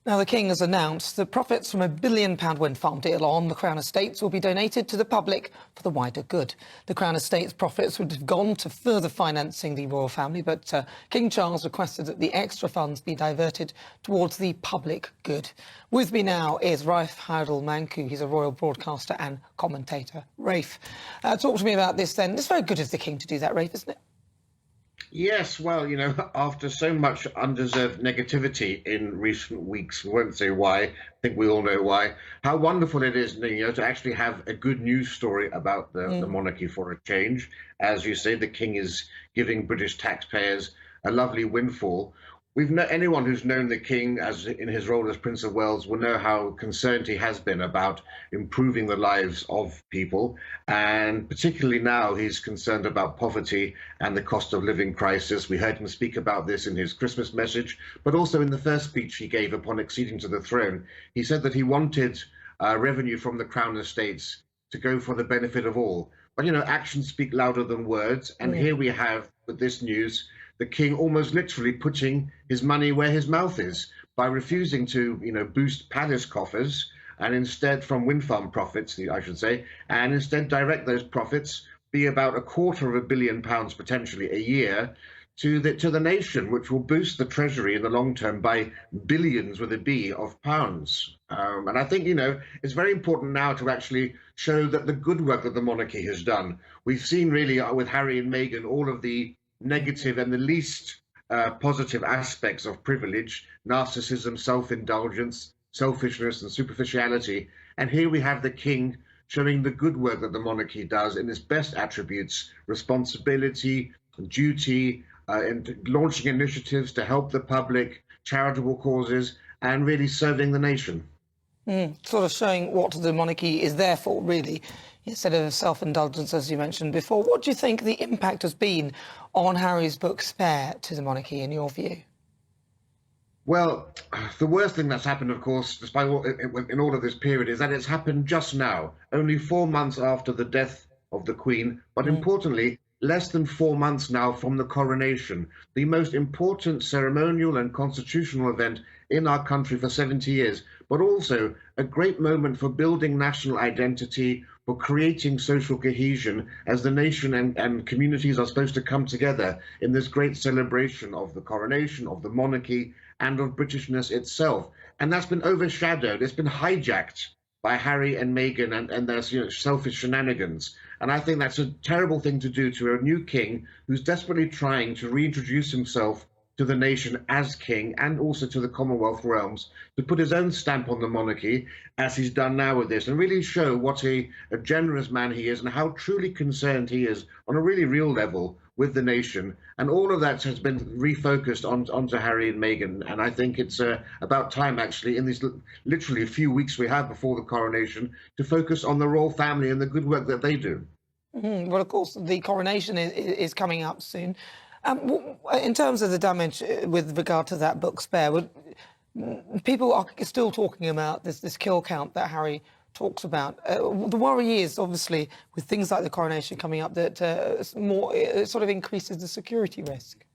Now, the King has announced that profits from £1 billion wind farm deal on the Crown Estates will be donated to the public for the wider good. The Crown Estates profits would have gone to further financing the royal family, but King Charles requested that the extra funds be diverted towards the public good. With me now is Rafe Heydel-Mankoo. He's a royal broadcaster and commentator. Rafe, talk to me about this then. It's very good of the King to do that, Rafe, isn't it? Yes, well, after so much undeserved negativity in recent weeks, we won't say why, I think we all know why, how wonderful it is, to actually have a good news story about the monarchy for a change. As you say, the King is giving British taxpayers a lovely windfall. Anyone who's known the King as in his role as Prince of Wales will know how concerned he has been about improving the lives of people, and particularly now he's concerned about poverty and the cost of living crisis. We heard him speak about this in his Christmas message, but also in the first speech he gave upon acceding to the throne. He said that he wanted revenue from the Crown Estates to go for the benefit of all. But actions speak louder than words, and here we have, with this news, the King almost literally putting his money where his mouth is by refusing to, boost palace coffers and instead from wind farm profits, I should say, and instead direct those profits, be about £250 million potentially a year, to the nation, which will boost the treasury in the long term by billions with a B of pounds. And I think, it's very important now to actually show that the good work that the monarchy has done. We've seen really with Harry and Meghan all of the negative and the least positive aspects of privilege, narcissism, self-indulgence, selfishness and superficiality. And here we have the King showing the good work that the monarchy does in its best attributes: responsibility, duty, and launching initiatives to help the public, charitable causes, and really serving the nation. Sort of showing what the monarchy is there for, really, instead of self-indulgence, as you mentioned before. What do you think the impact has been on Harry's book Spare to the monarchy, in your view? Well, the worst thing that's happened, of course, despite in all of this period, is that it's happened just now, only 4 months after the death of the Queen, but importantly, less than 4 months now from the coronation, the most important ceremonial and constitutional event in our country for 70 years, but also a great moment for building national identity, for creating social cohesion as the nation and communities are supposed to come together in this great celebration of the coronation, of the monarchy, and of Britishness itself. And that's been overshadowed, it's been hijacked by Harry and Meghan and their selfish shenanigans. And I think that's a terrible thing to do to a new king who's desperately trying to reintroduce himself to the nation as king and also to the Commonwealth realms, to put his own stamp on the monarchy, as he's done now with this, and really show what a generous man he is and how truly concerned he is on a really real level with the nation. And all of that has been refocused onto Harry and Meghan. And I think it's about time, actually, in these literally a few weeks we have before the coronation, to focus on the royal family and the good work that they do. Well, of course, the coronation is coming up soon. In terms of the damage with regard to that book Spare, people are still talking about this kill count that Harry talks about. The worry is, obviously, with things like the coronation coming up, that it sort of increases the security risk.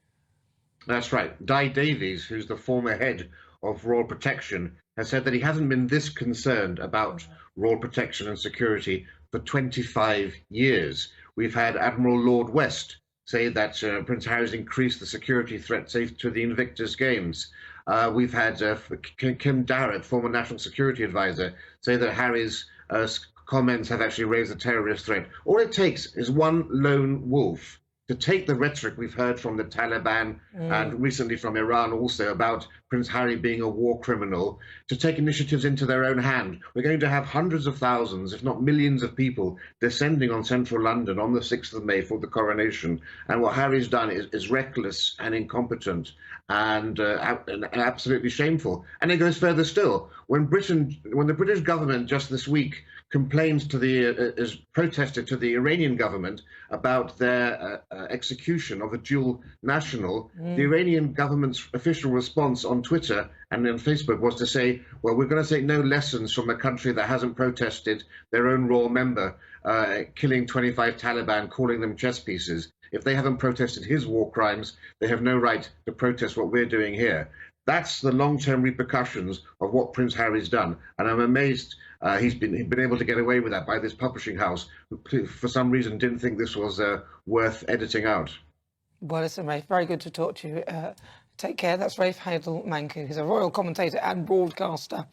That's right. Di Davies, who's the former head of Royal Protection, has said that he hasn't been this concerned about royal protection and security for 25 years. We've had Admiral Lord West say that Prince Harry's increased the security threat safe to the Invictus Games. We've had Kim Darrett, former National Security Advisor, say that Harry's comments have actually raised a terrorist threat. All it takes is one lone wolf to take the rhetoric we've heard from the Taliban and recently from Iran also about Prince Harry being a war criminal, to take initiatives into their own hand. We're going to have hundreds of thousands, if not millions of people descending on central London on the 6th of May for the coronation. And what Harry's done is reckless and incompetent and absolutely shameful. And it goes further still. When the British government just this week protested to the Iranian government about their execution of a dual national, the Iranian government's official response on Twitter and on Facebook was to say, well, we're going to take no lessons from a country that hasn't protested their own royal member, killing 25 Taliban, calling them chess pieces. If they haven't protested his war crimes, they have no right to protest what we're doing here. That's the long-term repercussions of what Prince Harry's done, and I'm amazed he's been able to get away with that by this publishing house, who for some reason didn't think this was worth editing out. Well, listen, Rafe, very good to talk to you. Take care. That's Rafe Heydel-Mankoo, who's a royal commentator and broadcaster.